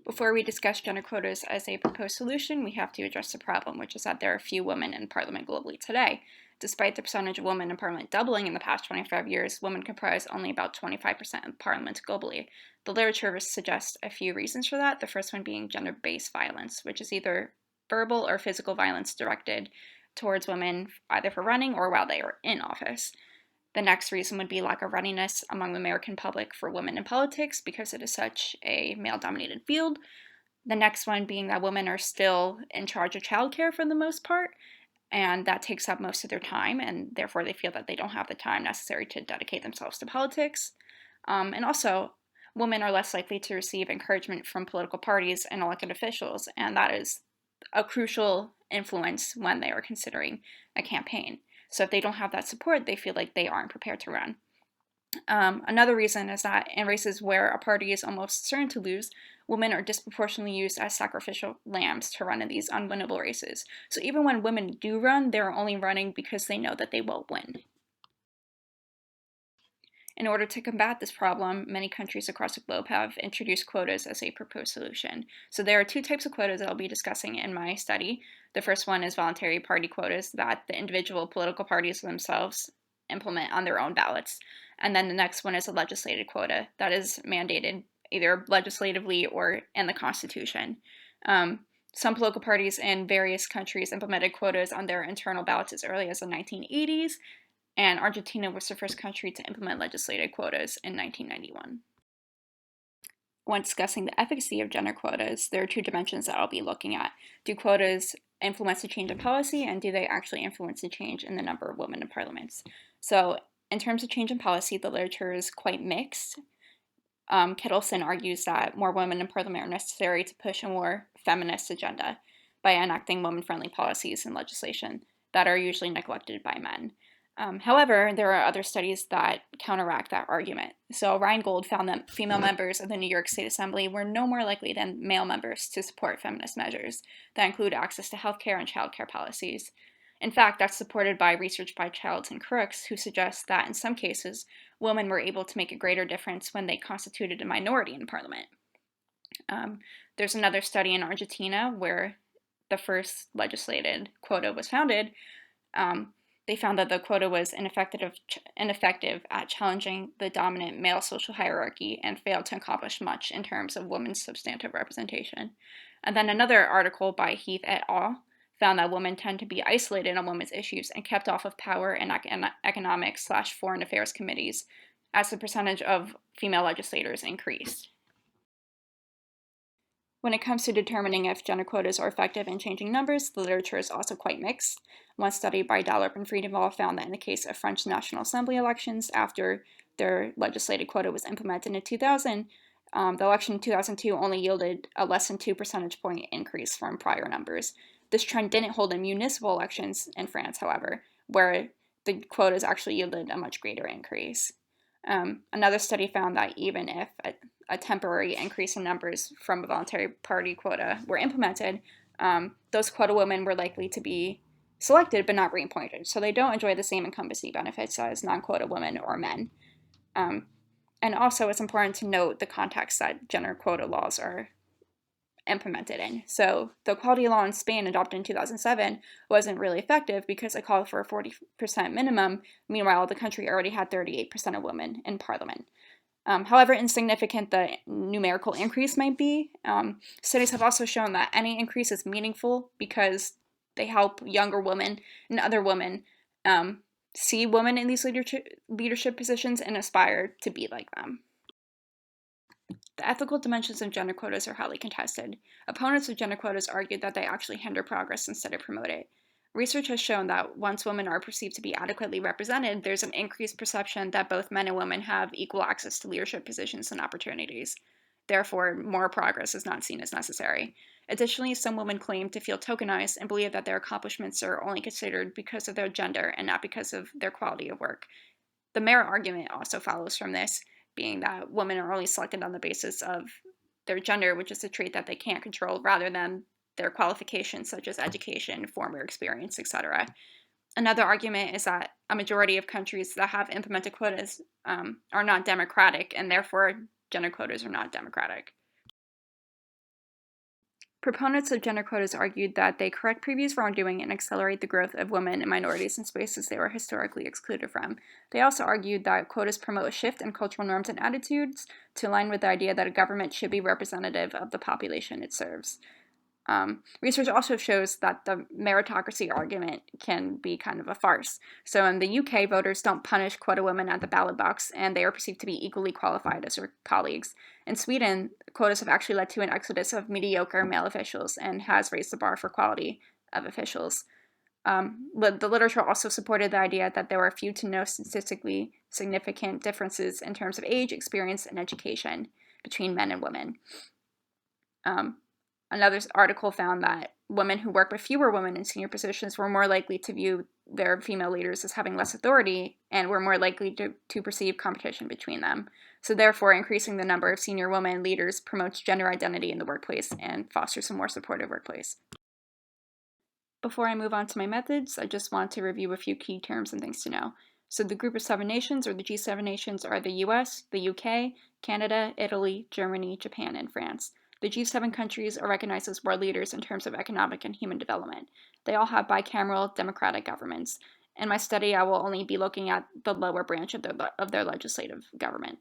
Before we discuss gender quotas as a proposed solution, we have to address the problem, which is that there are few women in parliament globally today. Despite the percentage of women in parliament doubling in the past 25 years, women comprise only about 25% of parliament globally. The literature suggests a few reasons for that, the first one being gender-based violence, which is either verbal or physical violence directed towards women either for running or while they are in office. The next reason would be lack of readiness among the American public for women in politics because it is such a male-dominated field. The next one being that women are still in charge of childcare for the most part, and that takes up most of their time, and therefore they feel that they don't have the time necessary to dedicate themselves to politics. And also, women are less likely to receive encouragement from political parties and elected officials, and that is a crucial influence when they are considering a campaign. So if they don't have that support, they feel like they aren't prepared to run. Another reason is that in races where a party is almost certain to lose, women are disproportionately used as sacrificial lambs to run in these unwinnable races. So even when women do run, they're only running because they know that they will win. In order to combat this problem, many countries across the globe have introduced quotas as a proposed solution. So there are two types of quotas that I'll be discussing in my study. The first one is voluntary party quotas that the individual political parties themselves implement on their own ballots. And then the next one is a legislated quota that is mandated either legislatively or in the Constitution. Some political parties in various countries implemented quotas on their internal ballots as early as the 1980s, and Argentina was the first country to implement legislative quotas in 1991. When discussing the efficacy of gender quotas, there are two dimensions that I'll be looking at. Do quotas influence the change in policy, and do they actually influence the change in the number of women in parliaments? So in terms of change in policy, the literature is quite mixed. Kittleson argues that more women in parliament are necessary to push a more feminist agenda by enacting women-friendly policies and legislation that are usually neglected by men. However, there are other studies that counteract that argument. So Reingold found that female members of the New York State Assembly were no more likely than male members to support feminist measures that include access to healthcare and childcare policies. In fact, that's supported by research by Childs and Crooks, who suggests that in some cases, women were able to make a greater difference when they constituted a minority in parliament. There's another study in Argentina where the first legislated quota was founded. They found that the quota was ineffective at challenging the dominant male social hierarchy and failed to accomplish much in terms of women's substantive representation. And then another article by Heath et al. Found that women tend to be isolated on women's issues and kept off of power and economic/foreign affairs committees as the percentage of female legislators increased. When it comes to determining if gender quotas are effective in changing numbers, the literature is also quite mixed. One study by Dallop and Friedenwald found that in the case of French National Assembly elections, after their legislated quota was implemented in 2000, the election in 2002 only yielded a less than 2 percentage point increase from prior numbers. This trend didn't hold in municipal elections in France, however, where the quotas actually yielded a much greater increase. Another study found that even if a temporary increase in numbers from a voluntary party quota were implemented, those quota women were likely to be selected but not reappointed. So they don't enjoy the same incumbency benefits as non-quota women or men. And also, it's important to note the context that gender quota laws are implemented in. So the equality law in Spain, adopted in 2007, wasn't really effective because it called for a 40% minimum. Meanwhile, the country already had 38% of women in parliament. However insignificant the numerical increase might be, studies have also shown that any increase is meaningful because they help younger women and other women see women in these leadership positions and aspire to be like them. The ethical dimensions of gender quotas are highly contested. Opponents of gender quotas argue that they actually hinder progress instead of promote it. Research has shown that once women are perceived to be adequately represented, there's an increased perception that both men and women have equal access to leadership positions and opportunities. Therefore, more progress is not seen as necessary. Additionally, some women claim to feel tokenized and believe that their accomplishments are only considered because of their gender and not because of their quality of work. The merit argument also follows from this, being that women are only selected on the basis of their gender, which is a trait that they can't control, rather than their qualifications such as education, former experience, etc. Another argument is that a majority of countries that have implemented quotas are not democratic, and therefore gender quotas are not democratic. Proponents of gender quotas argued that they correct previous wrongdoing and accelerate the growth of women and minorities in spaces they were historically excluded from. They also argued that quotas promote a shift in cultural norms and attitudes to align with the idea that a government should be representative of the population it serves. Research also shows that the meritocracy argument can be kind of a farce. So in the UK, voters don't punish quota women at the ballot box, and they are perceived to be equally qualified as their colleagues. In Sweden, quotas have actually led to an exodus of mediocre male officials and has raised the bar for quality of officials. The literature also supported the idea that there were few to no statistically significant differences in terms of age, experience, and education between men and women. Another article found that women who work with fewer women in senior positions were more likely to view their female leaders as having less authority and were more likely to perceive competition between them. So therefore, increasing the number of senior women leaders promotes gender identity in the workplace and fosters a more supportive workplace. Before I move on to my methods, I just want to review a few key terms and things to know. So the Group of Seven Nations, or the G7 nations, are the US, the UK, Canada, Italy, Germany, Japan, and France. The G7 countries are recognized as world leaders in terms of economic and human development. They all have bicameral democratic governments. In my study, I will only be looking at the lower branch of their legislative government.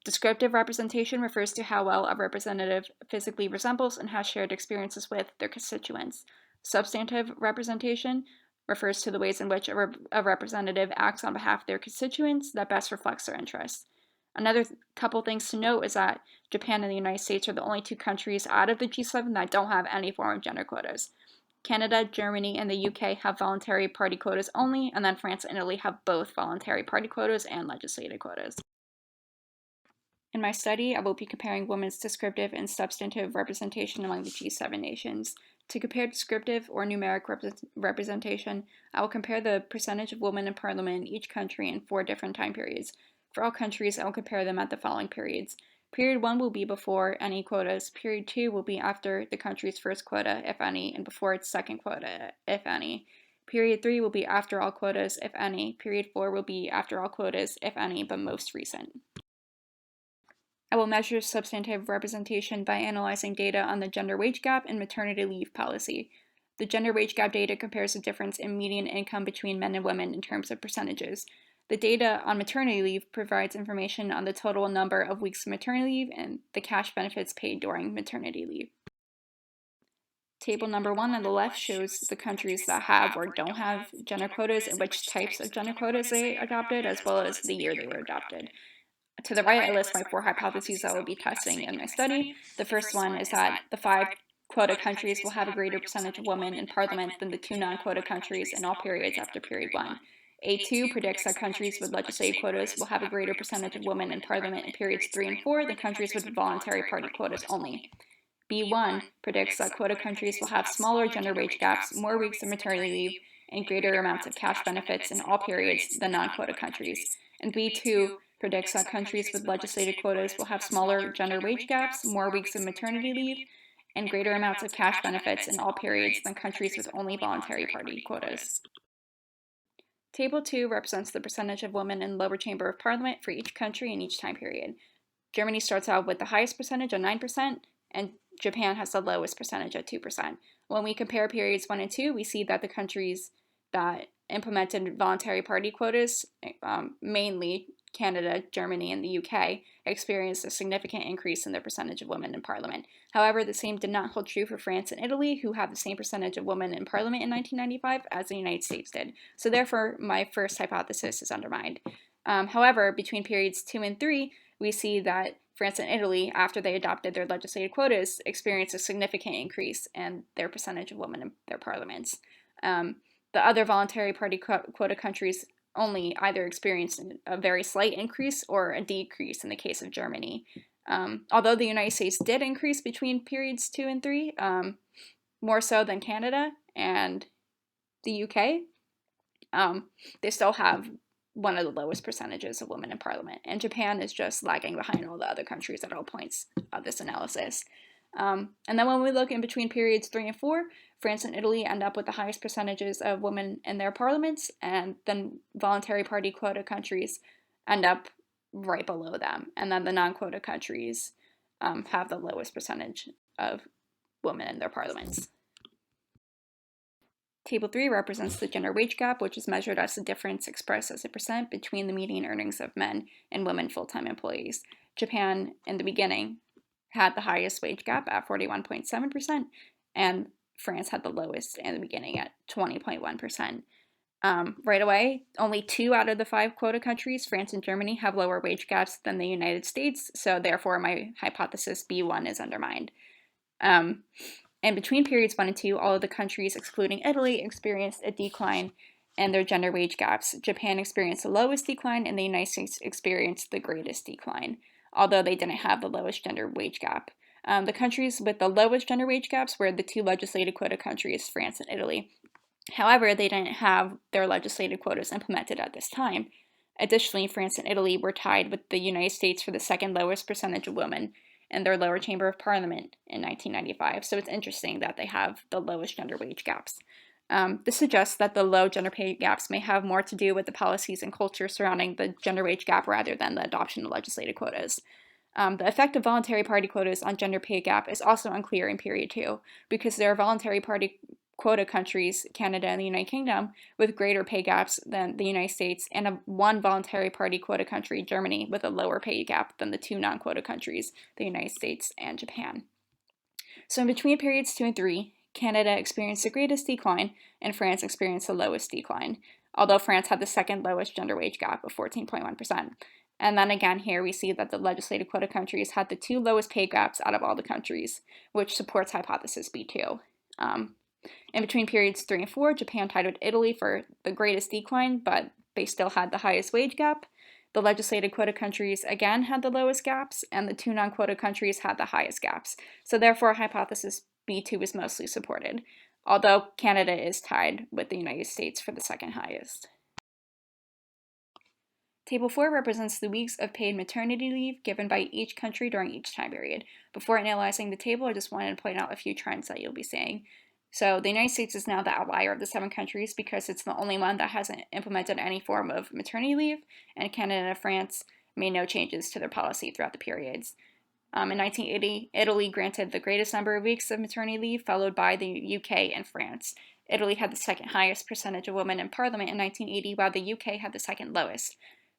Descriptive representation refers to how well a representative physically resembles and has shared experiences with their constituents. Substantive representation refers to the ways in which a representative acts on behalf of their constituents that best reflects their interests. Another couple things to note is that Japan and the United States are the only two countries out of the G7 that don't have any form of gender quotas. Canada, Germany, and the UK have voluntary party quotas only, and then France and Italy have both voluntary party quotas and legislative quotas. In my study, I will be comparing women's descriptive and substantive representation among the G7 nations. To compare descriptive or numeric representation, I will compare the percentage of women in parliament in each country in 4 different time periods. For all countries, I will compare them at the following periods. Period 1 will be before any quotas. Period 2 will be after the country's first quota, if any, and before its second quota, if any. Period 3 will be after all quotas, if any. Period 4 will be after all quotas, if any, but most recent. I will measure substantive representation by analyzing data on the gender wage gap and maternity leave policy. The gender wage gap data compares the difference in median income between men and women in terms of percentages. The data on maternity leave provides information on the total number of weeks of maternity leave and the cash benefits paid during maternity leave. Table number 1 on the left shows the countries that have or don't have gender quotas and which types of gender quotas they adopted, as well as the year they were adopted. To the right, I list my 4 hypotheses I will be testing in my study. The first one is that the 5 quota countries will have a greater percentage of women in parliament than the 2 non-quota countries in all periods after period 1. A2 predicts that countries with legislative quotas will have a greater percentage of women in parliament in periods 3 and 4 than countries with voluntary party quotas only. B1 predicts that quota countries will have smaller gender wage gaps, more weeks of maternity leave, and greater amounts of cash benefits in all periods than non-quota countries. And B2 predicts that countries with legislative quotas will have smaller gender wage gaps, more weeks of maternity leave, and greater amounts of cash benefits in all periods than countries with only voluntary party quotas. Table 2 represents the percentage of women in the lower chamber of parliament for each country in each time period. Germany starts out with the highest percentage at 9%, and Japan has the lowest percentage at 2%. When we compare periods 1 and 2, we see that the countries that implemented voluntary party quotas, mainly Canada, Germany, and the UK, experienced a significant increase in the percentage of women in parliament. However, the same did not hold true for France and Italy, who have the same percentage of women in parliament in 1995 as the United States did. So therefore, my first hypothesis is undermined. However, between periods 2 and 3, we see that France and Italy, after they adopted their legislative quotas, experienced a significant increase in their percentage of women in their parliaments. The other voluntary party quota countries only either experienced a very slight increase or a decrease in the case of Germany. Although the United States did increase between periods 2 and 3, more so than Canada and the UK, they still have one of the lowest percentages of women in parliament. And Japan is just lagging behind all the other countries at all points of this analysis. And then when we look in between periods 3 and 4, France and Italy end up with the highest percentages of women in their parliaments, and then voluntary party quota countries end up right below them. And then the non-quota countries have the lowest percentage of women in their parliaments. Table 3 represents the gender wage gap, which is measured as the difference expressed as a percent between the median earnings of men and women full-time employees. Japan, in the beginning, had the highest wage gap at 41.7%, and France had the lowest in the beginning at 20.1%. Right away, only 2 out of the 5 quota countries, France and Germany, have lower wage gaps than the United States, so therefore my hypothesis B1 is undermined. And between periods 1 and 2, all of the countries, excluding Italy, experienced a decline in their gender wage gaps. Japan experienced the lowest decline, and the United States experienced the greatest decline, although they didn't have the lowest gender wage gap. The countries with the lowest gender wage gaps were the 2 legislated quota countries, France and Italy. However, they didn't have their legislated quotas implemented at this time. Additionally, France and Italy were tied with the United States for the second lowest percentage of women in their lower chamber of parliament in 1995, so it's interesting that they have the lowest gender wage gaps. This suggests that the low gender pay gaps may have more to do with the policies and culture surrounding the gender wage gap rather than the adoption of legislative quotas. The effect of voluntary party quotas on gender pay gap is also unclear in period 2, because there are voluntary party quota countries, Canada and the United Kingdom, with greater pay gaps than the United States, and one voluntary party quota country, Germany, with a lower pay gap than the 2 non-quota countries, the United States and Japan. So in between periods 2 and 3, Canada experienced the greatest decline, and France experienced the lowest decline, although France had the second lowest gender wage gap of 14.1%. And then again here we see that the legislative quota countries had the 2 lowest pay gaps out of all the countries, which supports hypothesis B2. In between periods 3 and 4, Japan tied with Italy for the greatest decline, but they still had the highest wage gap. The legislated quota countries again had the lowest gaps, and the 2 non-quota countries had the highest gaps. So therefore, hypothesis B2 is mostly supported, although Canada is tied with the United States for the second highest. Table 4 represents the weeks of paid maternity leave given by each country during each time period. Before analyzing the table, I just wanted to point out a few trends that you'll be seeing. So the United States is now the outlier of the 7 countries because it's the only one that hasn't implemented any form of maternity leave, and Canada and France made no changes to their policy throughout the periods. In 1980, Italy granted the greatest number of weeks of maternity leave, followed by the UK and France. Italy had the second highest percentage of women in parliament in 1980, while the UK had the second lowest.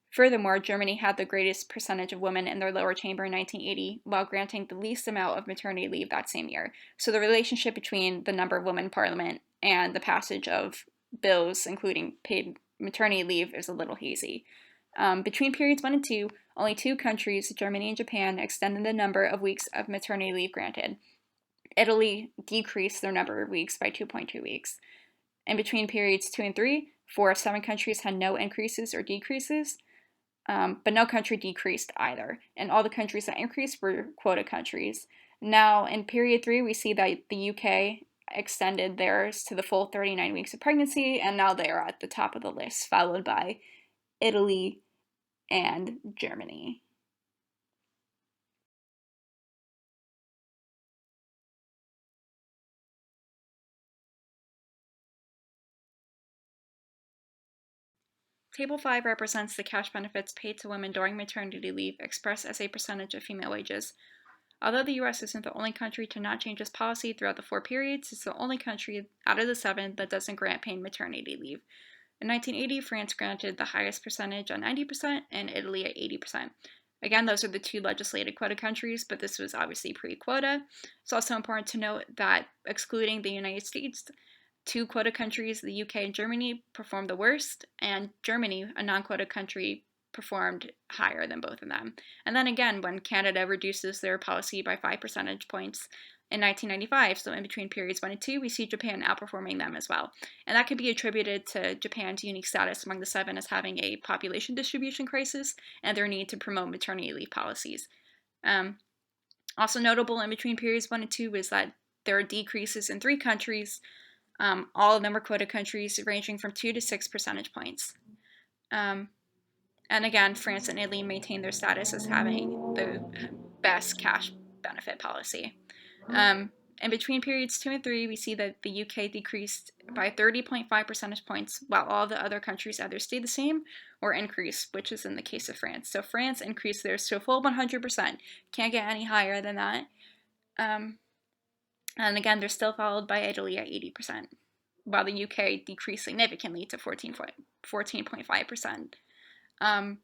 Furthermore, Germany had the greatest percentage of women in their lower chamber in 1980, while granting the least amount of maternity leave that same year. So the relationship between the number of women in parliament and the passage of bills, including paid maternity leave, is a little hazy. Between periods 1 and 2, only 2 countries, Germany and Japan, extended the number of weeks of maternity leave granted. Italy decreased their number of weeks by 2.2 weeks. In between periods 2 and 3, 4 of 7 countries had no increases or decreases. But no country decreased either, and all the countries that increased were quota countries. Now, in period 3, we see that the UK extended theirs to the full 39 weeks of pregnancy, and now they are at the top of the list, followed by Italy and Germany. Table 5 represents the cash benefits paid to women during maternity leave expressed as a percentage of female wages. Although the US isn't the only country to not change its policy throughout the 4 periods, it's the only country out of the 7 that doesn't grant paid maternity leave. In 1980, France granted the highest percentage at 90% and Italy at 80%. Again, those are the 2 legislated quota countries, but this was obviously pre-quota. It's also important to note that excluding the United States, 2 quota countries, the UK and Germany, performed the worst, and Germany, a non-quota country, performed higher than both of them. And then again, when Canada reduces their policy by 5 percentage points in 1995, so in between periods 1 and 2, we see Japan outperforming them as well. And that can be attributed to Japan's unique status among the 7 as having a population distribution crisis and their need to promote maternity leave policies. Also notable in between periods 1 and 2 is that there are decreases in 3 countries. All of them are quota countries, ranging from 2 to 6 percentage points. And again, France and Italy maintain their status as having the best cash benefit policy. In between periods 2 and 3, we see that the UK decreased by 30.5 percentage points, while all the other countries either stayed the same or increased, which is in the case of France. So France increased theirs to a full 100%. Can't get any higher than that. And again, they're still followed by Italy at 80%, while the UK decreased significantly to 14.5%. And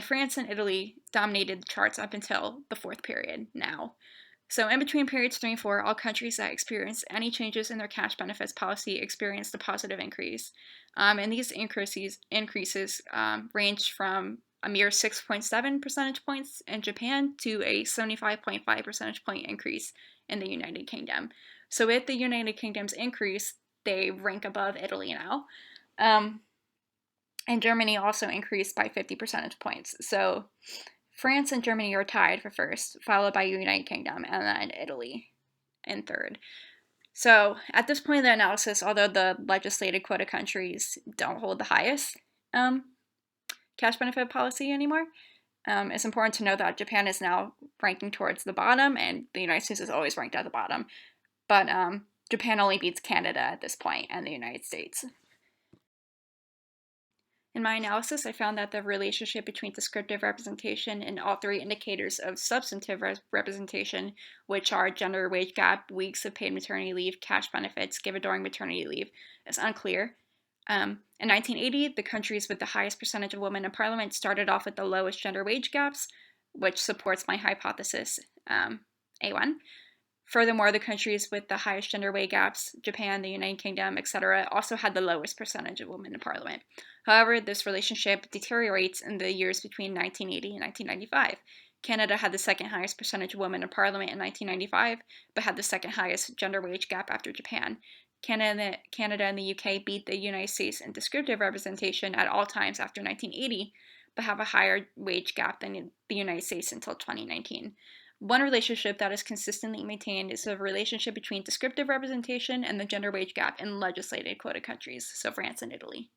France and Italy dominated the charts up until the fourth period now. So in between periods 3 and 4, all countries that experienced any changes in their cash benefits policy experienced a positive increase. And these increases ranged from a mere 6.7 percentage points in Japan to a 75.5 percentage point increase in the United Kingdom. So with the United Kingdom's increase, they rank above Italy now. And Germany also increased by 50 percentage points. So France and Germany are tied for first, followed by United Kingdom, and then Italy in third. So at this point in the analysis, although the legislated quota countries don't hold the highest cash benefit policy anymore, it's important to know that Japan is now ranking towards the bottom, and the United States is always ranked at the bottom. But Japan only beats Canada at this point and the United States. In my analysis, I found that the relationship between descriptive representation and all three indicators of substantive representation, which are gender wage gap, weeks of paid maternity leave, cash benefits given during maternity leave, is unclear. In 1980, the countries with the highest percentage of women in parliament started off with the lowest gender wage gaps, which supports my hypothesis A1. Furthermore, the countries with the highest gender wage gaps, Japan, the United Kingdom, etc., also had the lowest percentage of women in parliament. However, this relationship deteriorates in the years between 1980 and 1995. Canada had the second highest percentage of women in parliament in 1995, but had the second highest gender wage gap after Japan. Canada and the UK beat the United States in descriptive representation at all times after 1980, but have a higher wage gap than the United States until 2019. One relationship that is consistently maintained is the relationship between descriptive representation and the gender wage gap in legislated quota countries, so France and Italy.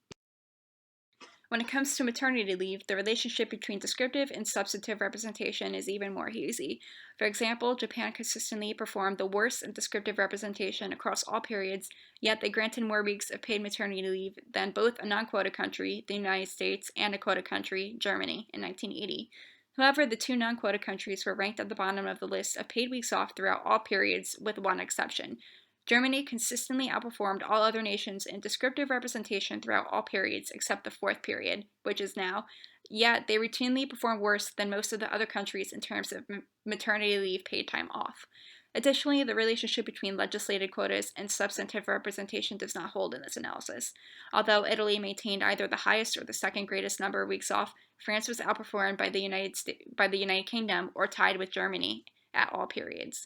When it comes to maternity leave, the relationship between descriptive and substantive representation is even more hazy. For example, Japan consistently performed the worst in descriptive representation across all periods, yet they granted more weeks of paid maternity leave than both a non-quota country, the United States, and a quota country, Germany, in 1980. However, the two non-quota countries were ranked at the bottom of the list of paid weeks off throughout all periods, with one exception. Germany consistently outperformed all other nations in descriptive representation throughout all periods except the fourth period, which is now, yet they routinely perform worse than most of the other countries in terms of maternity leave paid time off. Additionally, the relationship between legislated quotas and substantive representation does not hold in this analysis. Although Italy maintained either the highest or the second greatest number of weeks off, France was outperformed by the United Kingdom or tied with Germany at all periods.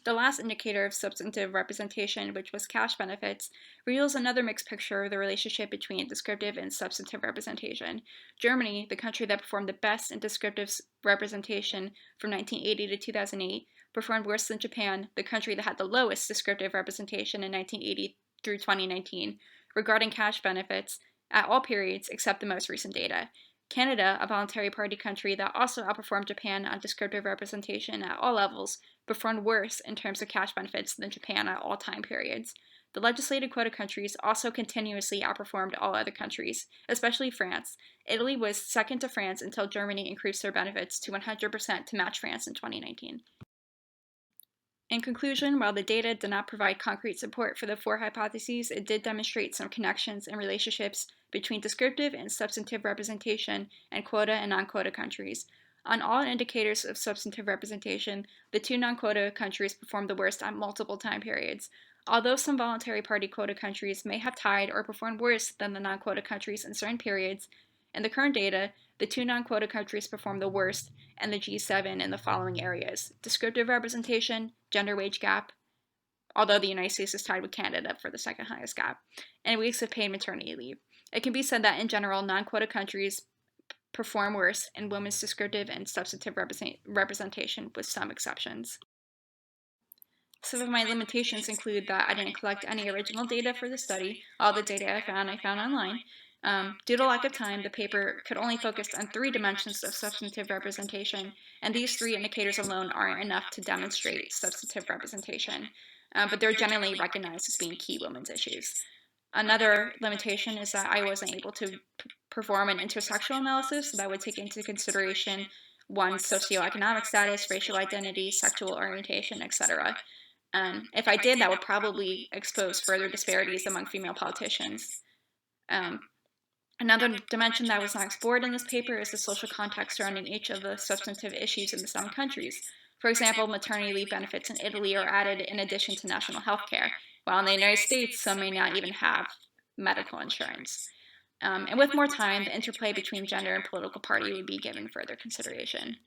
The last indicator of substantive representation, which was cash benefits, reveals another mixed picture of the relationship between descriptive and substantive representation. Germany, the country that performed the best in descriptive representation from 1980 to 2008, performed worse than Japan, the country that had the lowest descriptive representation in 1980 through 2019, regarding cash benefits at all periods except the most recent data. Canada, a voluntary party country that also outperformed Japan on descriptive representation at all levels, performed worse in terms of cash benefits than Japan at all time periods. The legislated quota countries also continuously outperformed all other countries, especially France. Italy was second to France until Germany increased their benefits to 100% to match France in 2019. In conclusion, while the data did not provide concrete support for the four hypotheses, it did demonstrate some connections and relationships between descriptive and substantive representation and quota and non-quota countries. On all indicators of substantive representation, the two non-quota countries performed the worst at multiple time periods. Although some voluntary party quota countries may have tied or performed worse than the non-quota countries in certain periods, in the current data, the two non-quota countries performed the worst, and the G7 in the following areas: descriptive representation, gender wage gap, although the United States is tied with Canada for the second highest gap, and weeks of paid maternity leave. It can be said that in general, non-quota countries perform worse in women's descriptive and substantive representation, with some exceptions. Some of my limitations include that I didn't collect any original data for the study. All the data I found online. Due to lack of time, the paper could only focus on 3 dimensions of substantive representation, and these 3 indicators alone aren't enough to demonstrate substantive representation, but they're generally recognized as being key women's issues. Another limitation is that I wasn't able to perform an intersectional analysis that would take into consideration one's socioeconomic status, racial identity, sexual orientation, etc. If I did, that would probably expose further disparities among female politicians. Um, Another dimension that was not explored in this paper is the social context surrounding each of the substantive issues in the 7 countries. For example, maternity leave benefits in Italy are added in addition to national health care, while in the United States, some may not even have medical insurance. And with more time, the interplay between gender and political party would be given further consideration.